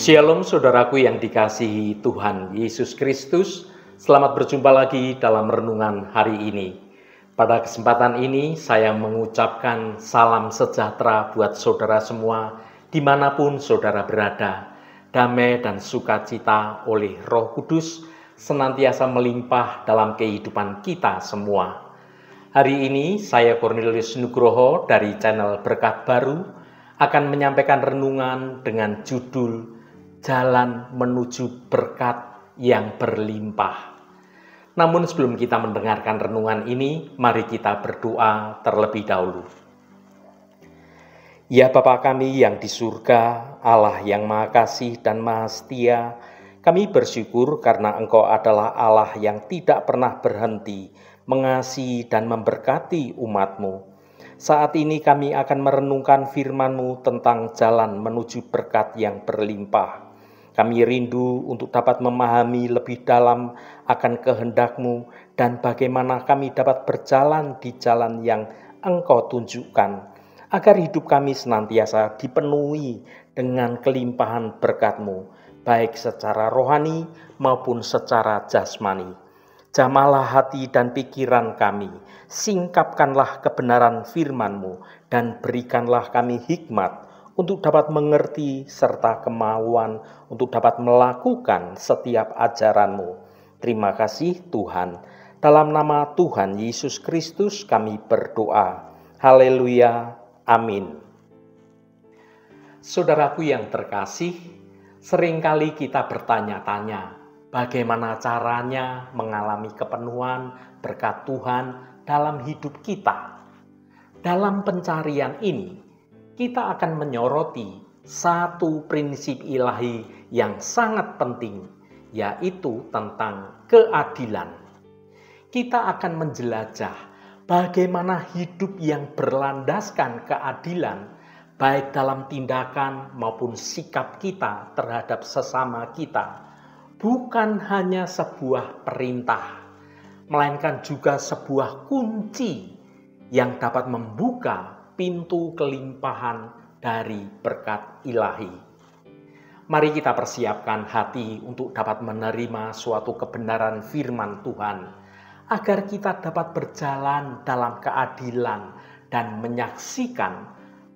Shalom saudaraku yang dikasihi Tuhan Yesus Kristus. Selamat berjumpa lagi dalam renungan hari ini. Pada kesempatan ini saya mengucapkan salam sejahtera buat saudara semua dimanapun saudara berada. Damai dan sukacita oleh Roh Kudus senantiasa melimpah dalam kehidupan kita semua. Hari ini saya Cornelius Nugroho dari channel Berkat Baru akan menyampaikan renungan dengan judul Jalan Menuju Berkat yang Berlimpah. Namun sebelum kita mendengarkan renungan ini, mari kita berdoa terlebih dahulu. Ya Bapa kami yang di surga, Allah yang Maha Kasih dan Maha Setia, kami bersyukur karena Engkau adalah Allah yang tidak pernah berhenti mengasihi dan memberkati umat-Mu. Saat ini kami akan merenungkan firman-Mu tentang jalan menuju berkat yang berlimpah. Kami rindu untuk dapat memahami lebih dalam akan kehendak-Mu dan bagaimana kami dapat berjalan di jalan yang Engkau tunjukkan, agar hidup kami senantiasa dipenuhi dengan kelimpahan berkat-Mu, baik secara rohani maupun secara jasmani. Jamahlah hati dan pikiran kami, singkapkanlah kebenaran firman-Mu, dan berikanlah kami hikmat untuk dapat mengerti serta kemauan untuk dapat melakukan setiap ajaran-Mu. Terima kasih Tuhan. Dalam nama Tuhan Yesus Kristus kami berdoa. Haleluya. Amin. Saudaraku yang terkasih, seringkali kita bertanya-tanya, bagaimana caranya mengalami kepenuhan berkat Tuhan dalam hidup kita. Dalam pencarian ini, kita akan menyoroti satu prinsip ilahi yang sangat penting, yaitu tentang keadilan. Kita akan menjelajah bagaimana hidup yang berlandaskan keadilan, baik dalam tindakan maupun sikap kita terhadap sesama kita, bukan hanya sebuah perintah, melainkan juga sebuah kunci yang dapat membuka pintu kelimpahan dari berkat ilahi. Mari kita persiapkan hati untuk dapat menerima suatu kebenaran firman Tuhan, agar kita dapat berjalan dalam keadilan dan menyaksikan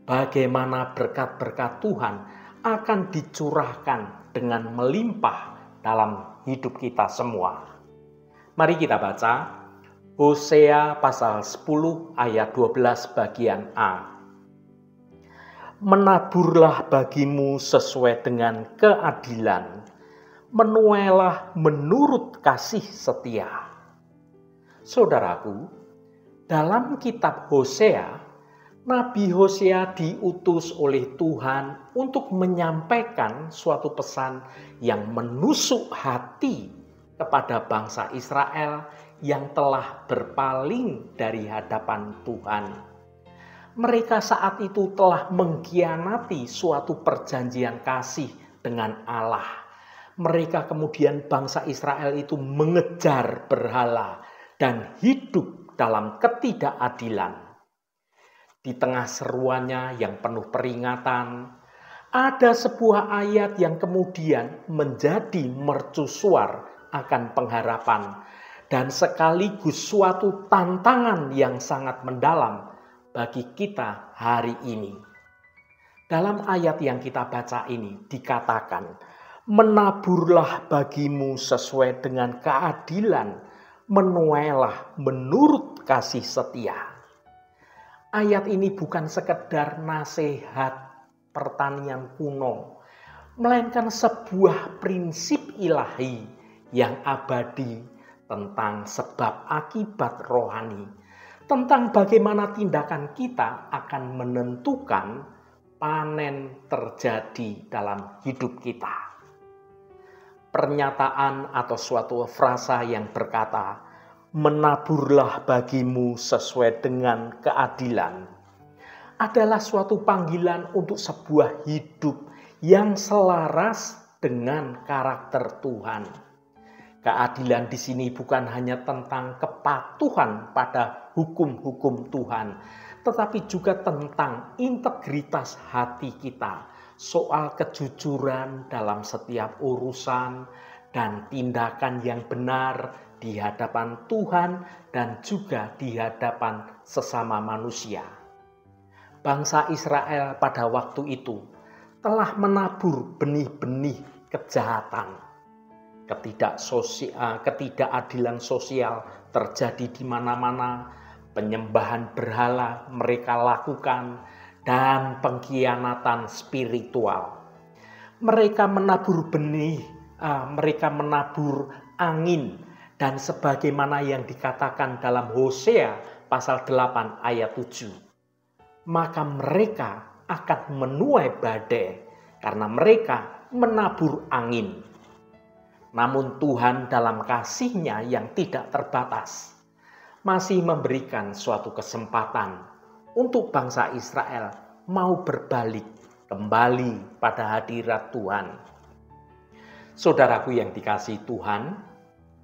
bagaimana berkat-berkat Tuhan akan dicurahkan dengan melimpah dalam hidup kita semua. Mari kita baca Hosea pasal 10 ayat 12 bagian A. Menaburlah bagimu sesuai dengan keadilan, menuailah menurut kasih setia. Saudaraku, dalam kitab Hosea, Nabi Hosea diutus oleh Tuhan untuk menyampaikan suatu pesan yang menusuk hati kepada bangsa Israel yang telah berpaling dari hadapan Tuhan. Mereka saat itu telah mengkhianati suatu perjanjian kasih dengan Allah. Mereka kemudian bangsa Israel itu mengejar berhala dan hidup dalam ketidakadilan. Di tengah seruannya yang penuh peringatan, ada sebuah ayat yang kemudian menjadi mercusuar akan pengharapan dan sekaligus suatu tantangan yang sangat mendalam bagi kita hari ini. Dalam ayat yang kita baca ini dikatakan, menaburlah bagimu sesuai dengan keadilan, menuailah menurut kasih setia. Ayat ini bukan sekedar nasihat pertanian kuno, melainkan sebuah prinsip ilahi yang abadi tentang sebab akibat rohani, tentang bagaimana tindakan kita akan menentukan panen terjadi dalam hidup kita. Pernyataan atau suatu frasa yang berkata, menaburlah bagimu sesuai dengan keadilan, adalah suatu panggilan untuk sebuah hidup yang selaras dengan karakter Tuhan. Keadilan di sini bukan hanya tentang kepatuhan pada hukum-hukum Tuhan, tetapi juga tentang integritas hati kita, soal kejujuran dalam setiap urusan dan tindakan yang benar di hadapan Tuhan dan juga di hadapan sesama manusia. Bangsa Israel pada waktu itu telah menabur benih-benih kejahatan. Ketidakadilan sosial terjadi di mana-mana, penyembahan berhala mereka lakukan, dan pengkhianatan spiritual. Mereka menabur benih, mereka menabur angin, dan sebagaimana yang dikatakan dalam Hosea pasal 8 ayat 7. Maka mereka akan menuai badai karena mereka menabur angin. Namun Tuhan dalam kasih-Nya yang tidak terbatas masih memberikan suatu kesempatan untuk bangsa Israel mau berbalik kembali pada hadirat Tuhan. Saudaraku yang dikasihi Tuhan,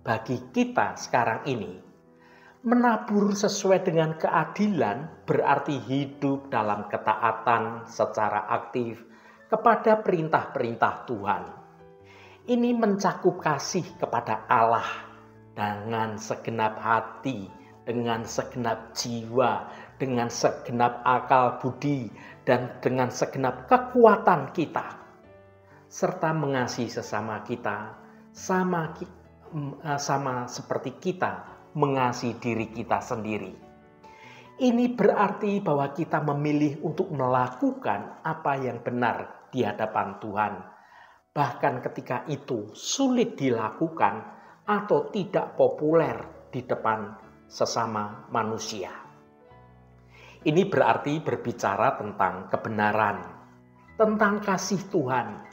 bagi kita sekarang ini, menabur sesuai dengan keadilan berarti hidup dalam ketaatan secara aktif kepada perintah-perintah Tuhan. Ini mencakup kasih kepada Allah dengan segenap hati, dengan segenap jiwa, dengan segenap akal budi, dan dengan segenap kekuatan kita. Serta mengasihi sesama kita, sama seperti kita mengasihi diri kita sendiri. Ini berarti bahwa kita memilih untuk melakukan apa yang benar di hadapan Tuhan. Bahkan ketika itu sulit dilakukan atau tidak populer di depan sesama manusia. Ini berarti berbicara tentang kebenaran, tentang kasih Tuhan,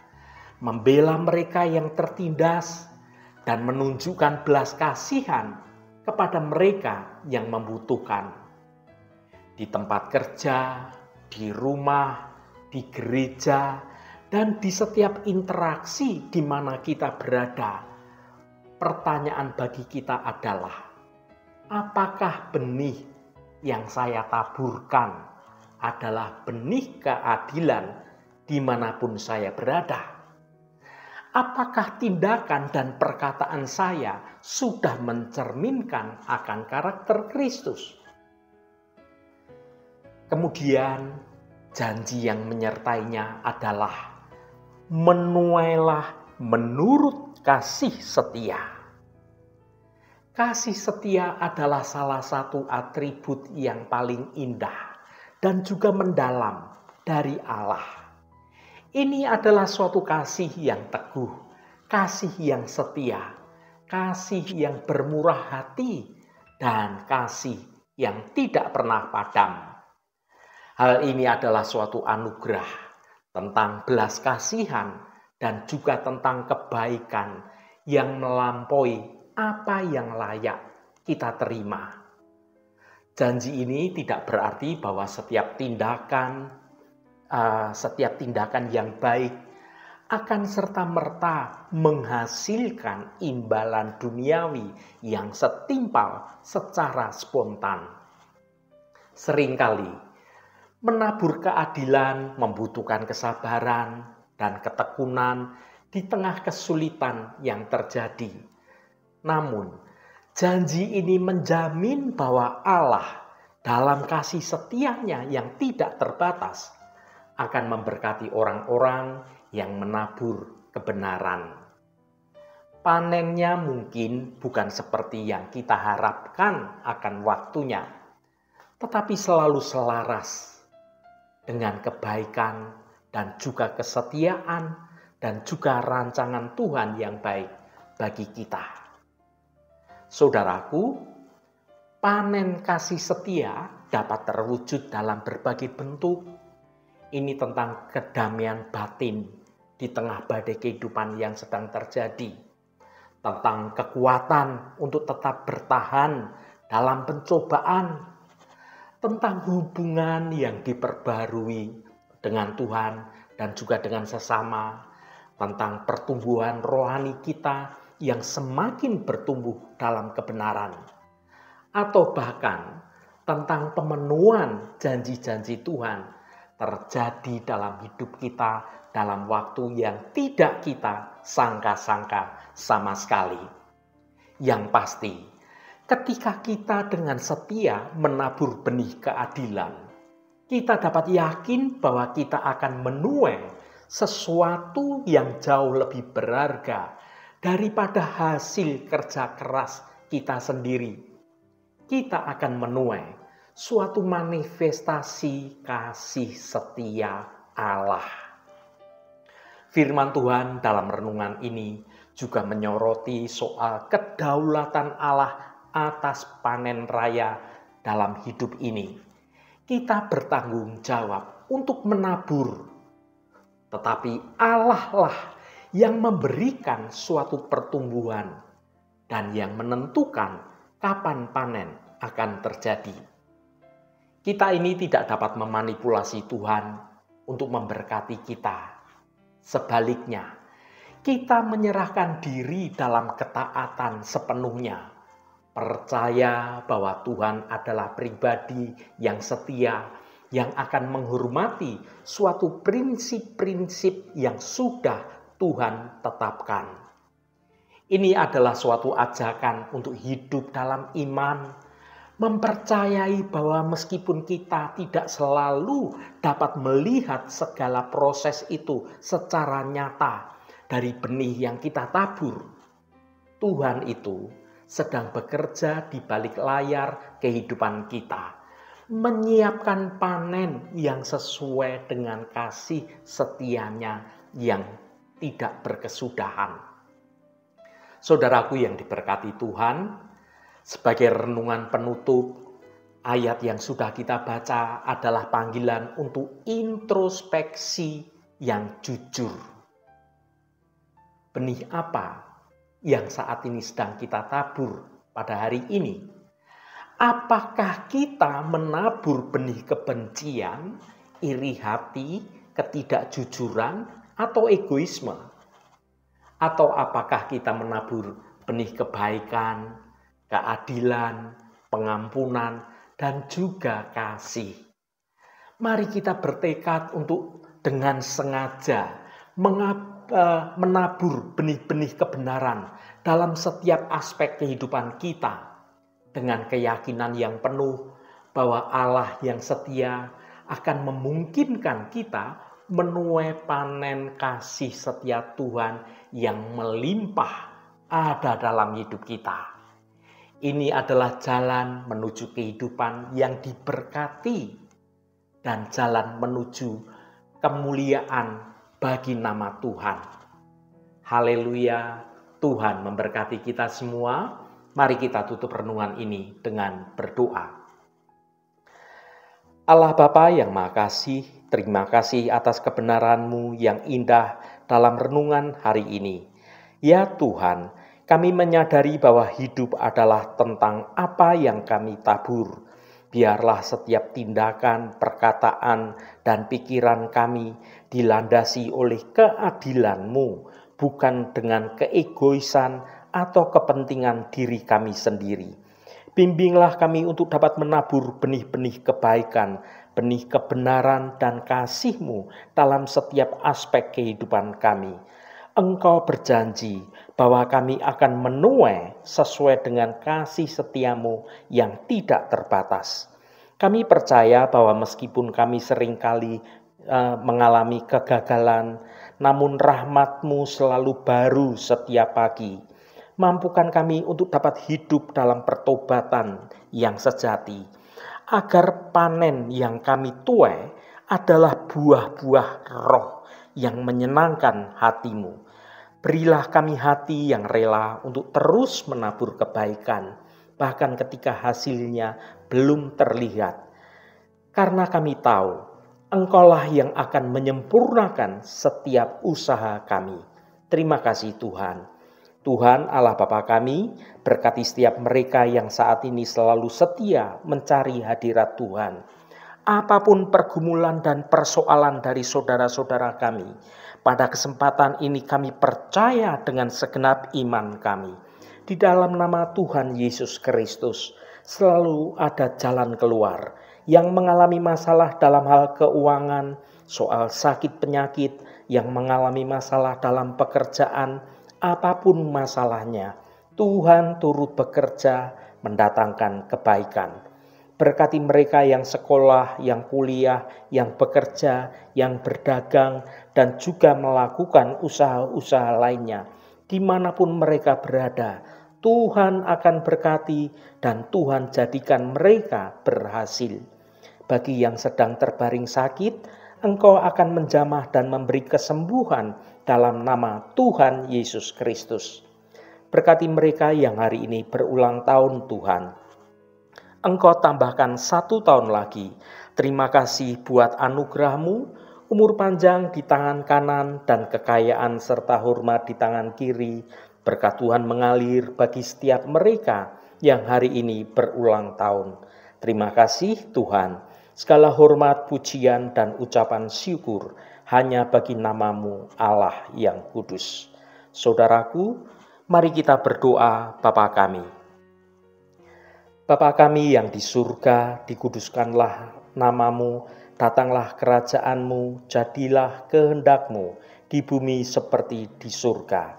membela mereka yang tertindas, dan menunjukkan belas kasihan kepada mereka yang membutuhkan. Di tempat kerja, di rumah, di gereja, dan di setiap interaksi di mana kita berada, pertanyaan bagi kita adalah, apakah benih yang saya taburkan adalah benih keadilan dimanapun saya berada? Apakah tindakan dan perkataan saya sudah mencerminkan akan karakter Kristus? Kemudian janji yang menyertainya adalah menuailah menurut kasih setia. Kasih setia adalah salah satu atribut yang paling indah dan juga mendalam dari Allah. Ini adalah suatu kasih yang teguh, kasih yang setia, kasih yang bermurah hati, dan kasih yang tidak pernah padam. Hal ini adalah suatu anugerah tentang belas kasihan dan juga tentang kebaikan yang melampaui apa yang layak kita terima. Janji ini tidak berarti bahwa setiap tindakan yang baik akan serta-merta menghasilkan imbalan duniawi yang setimpal secara spontan. Seringkali menabur keadilan membutuhkan kesabaran dan ketekunan di tengah kesulitan yang terjadi. Namun, janji ini menjamin bahwa Allah dalam kasih setianya yang tidak terbatas akan memberkati orang-orang yang menabur kebenaran. Panennya mungkin bukan seperti yang kita harapkan akan waktunya, tetapi selalu selaras dengan kebaikan dan juga kesetiaan dan juga rancangan Tuhan yang baik bagi kita. Saudaraku, panen kasih setia dapat terwujud dalam berbagai bentuk. Ini tentang kedamaian batin di tengah badai kehidupan yang sedang terjadi. Tentang kekuatan untuk tetap bertahan dalam pencobaan. Tentang hubungan yang diperbarui dengan Tuhan dan juga dengan sesama. Tentang pertumbuhan rohani kita yang semakin bertumbuh dalam kebenaran. Atau bahkan tentang pemenuhan janji-janji Tuhan terjadi dalam hidup kita dalam waktu yang tidak kita sangka-sangka sama sekali. Yang pasti, ketika kita dengan setia menabur benih keadilan, kita dapat yakin bahwa kita akan menuai sesuatu yang jauh lebih berharga daripada hasil kerja keras kita sendiri. Kita akan menuai suatu manifestasi kasih setia Allah. Firman Tuhan dalam renungan ini juga menyoroti soal kedaulatan Allah atas panen raya dalam hidup ini. Kita bertanggung jawab untuk menabur, tetapi Allah lah yang memberikan suatu pertumbuhan dan yang menentukan kapan panen akan terjadi. Kita ini tidak dapat memanipulasi Tuhan untuk memberkati kita. Sebaliknya, kita menyerahkan diri dalam ketaatan sepenuhnya, percaya bahwa Tuhan adalah pribadi yang setia, yang akan menghormati suatu prinsip-prinsip yang sudah Tuhan tetapkan. Ini adalah suatu ajakan untuk hidup dalam iman, mempercayai bahwa meskipun kita tidak selalu dapat melihat segala proses itu secara nyata dari benih yang kita tabur, Tuhan itu sedang bekerja di balik layar kehidupan kita, menyiapkan panen yang sesuai dengan kasih setianya yang tidak berkesudahan. Saudaraku yang diberkati Tuhan, sebagai renungan penutup, ayat yang sudah kita baca adalah panggilan untuk introspeksi yang jujur. Benih apa yang saat ini sedang kita tabur pada hari ini? Apakah kita menabur benih kebencian, iri hati, ketidakjujuran, atau egoisme? Atau apakah kita menabur benih kebaikan, keadilan, pengampunan, dan juga kasih? Mari kita bertekad untuk dengan sengaja menabur benih-benih kebenaran dalam setiap aspek kehidupan kita, dengan keyakinan yang penuh bahwa Allah yang setia akan memungkinkan kita menuai panen kasih setia Tuhan yang melimpah ada dalam hidup kita. Ini adalah jalan menuju kehidupan yang diberkati dan jalan menuju kemuliaan bagi nama Tuhan. Haleluya, Tuhan memberkati kita semua. Mari kita tutup renungan ini dengan berdoa. Allah Bapa yang Maha Kasih, terima kasih atas kebenaran-Mu yang indah dalam renungan hari ini. Ya Tuhan, kami menyadari bahwa hidup adalah tentang apa yang kami tabur. Biarlah setiap tindakan, perkataan, dan pikiran kami dilandasi oleh keadilan-Mu, bukan dengan keegoisan atau kepentingan diri kami sendiri. Bimbinglah kami untuk dapat menabur benih-benih kebaikan, benih kebenaran dan kasih-Mu dalam setiap aspek kehidupan kami. Engkau berjanji bahwa kami akan menuai sesuai dengan kasih setia-Mu yang tidak terbatas. Kami percaya bahwa meskipun kami seringkali mengalami kegagalan, namun rahmat-Mu selalu baru setiap pagi. Mampukan kami untuk dapat hidup dalam pertobatan yang sejati, agar panen yang kami tuai adalah buah-buah roh yang menyenangkan hati-Mu. Berilah kami hati yang rela untuk terus menabur kebaikan, bahkan ketika hasilnya belum terlihat. Karena kami tahu, Engkaulah yang akan menyempurnakan setiap usaha kami. Terima kasih Tuhan. Tuhan Allah Bapa kami, berkati setiap mereka yang saat ini selalu setia mencari hadirat Tuhan. Apapun pergumulan dan persoalan dari saudara-saudara kami, pada kesempatan ini kami percaya dengan segenap iman kami. Di dalam nama Tuhan Yesus Kristus, selalu ada jalan keluar. Yang mengalami masalah dalam hal keuangan, soal sakit penyakit, yang mengalami masalah dalam pekerjaan, apapun masalahnya, Tuhan turut bekerja mendatangkan kebaikan. Berkati mereka yang sekolah, yang kuliah, yang bekerja, yang berdagang, dan juga melakukan usaha-usaha lainnya. Dimanapun mereka berada, Tuhan akan berkati dan Tuhan jadikan mereka berhasil. Bagi yang sedang terbaring sakit, Engkau akan menjamah dan memberi kesembuhan dalam nama Tuhan Yesus Kristus. Berkati mereka yang hari ini berulang tahun Tuhan. Engkau tambahkan 1 tahun lagi. Terima kasih buat anugerah-Mu, umur panjang di tangan kanan dan kekayaan serta hormat di tangan kiri. Berkat Tuhan mengalir bagi setiap mereka yang hari ini berulang tahun. Terima kasih Tuhan. Segala hormat, pujian, dan ucapan syukur hanya bagi nama-Mu Allah yang kudus. Saudaraku, mari kita berdoa. Bapa kami. Bapa kami yang di surga, dikuduskanlah nama-Mu, datanglah kerajaan-Mu, jadilah kehendak-Mu di bumi seperti di surga.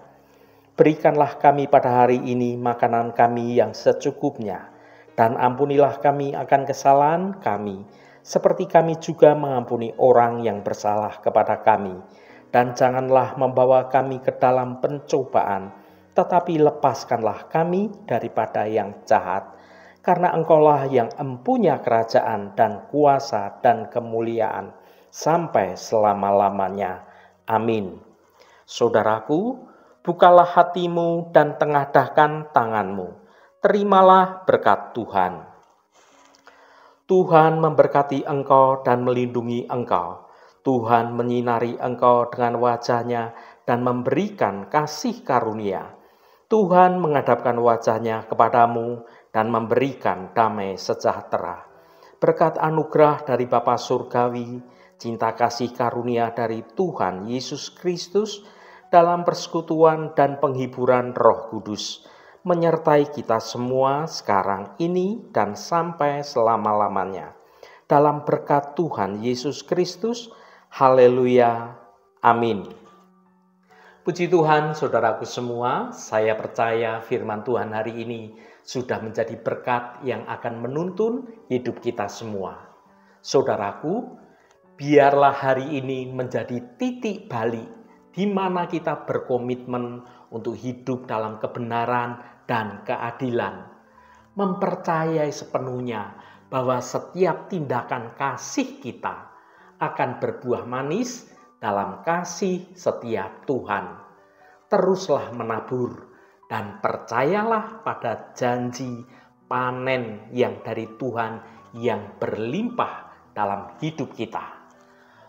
Berikanlah kami pada hari ini makanan kami yang secukupnya, dan ampunilah kami akan kesalahan kami, seperti kami juga mengampuni orang yang bersalah kepada kami. Dan janganlah membawa kami ke dalam pencobaan, tetapi lepaskanlah kami daripada yang jahat. Karena Engkaulah yang empunya kerajaan dan kuasa dan kemuliaan sampai selama-lamanya. Amin. Saudaraku, bukalah hatimu dan tengadahkan tanganmu. Terimalah berkat Tuhan. Tuhan memberkati engkau dan melindungi engkau. Tuhan menyinari engkau dengan wajah-Nya dan memberikan kasih karunia. Tuhan menghadapkan wajah-Nya kepadamu dan memberikan damai sejahtera. Berkat anugerah dari Bapa Surgawi, cinta kasih karunia dari Tuhan Yesus Kristus, dalam persekutuan dan penghiburan Roh Kudus, menyertai kita semua sekarang ini dan sampai selama-lamanya. Dalam berkat Tuhan Yesus Kristus, haleluya, amin. Puji Tuhan, saudaraku semua, saya percaya firman Tuhan hari ini sudah menjadi berkat yang akan menuntun hidup kita semua. Saudaraku, biarlah hari ini menjadi titik balik di mana kita berkomitmen untuk hidup dalam kebenaran dan keadilan. Mempercayai sepenuhnya bahwa setiap tindakan kasih kita akan berbuah manis dalam kasih setiap Tuhan. Teruslah menabur dan percayalah pada janji panen yang dari Tuhan yang berlimpah dalam hidup kita.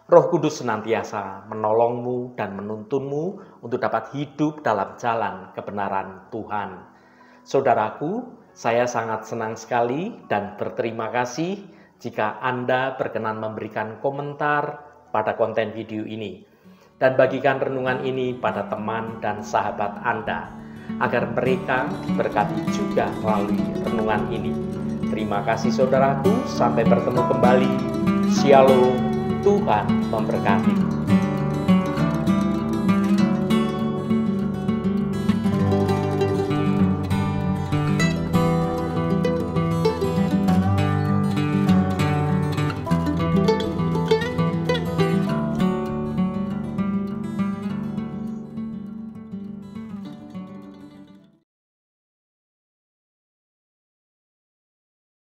Roh Kudus senantiasa menolongmu dan menuntunmu untuk dapat hidup dalam jalan kebenaran Tuhan. Saudaraku, saya sangat senang sekali dan berterima kasih jika Anda berkenan memberikan komentar pada konten video ini dan bagikan renungan ini pada teman dan sahabat Anda agar mereka diberkati juga melalui renungan ini. Terima kasih saudaraku, sampai bertemu kembali. Shalom, Tuhan memberkati.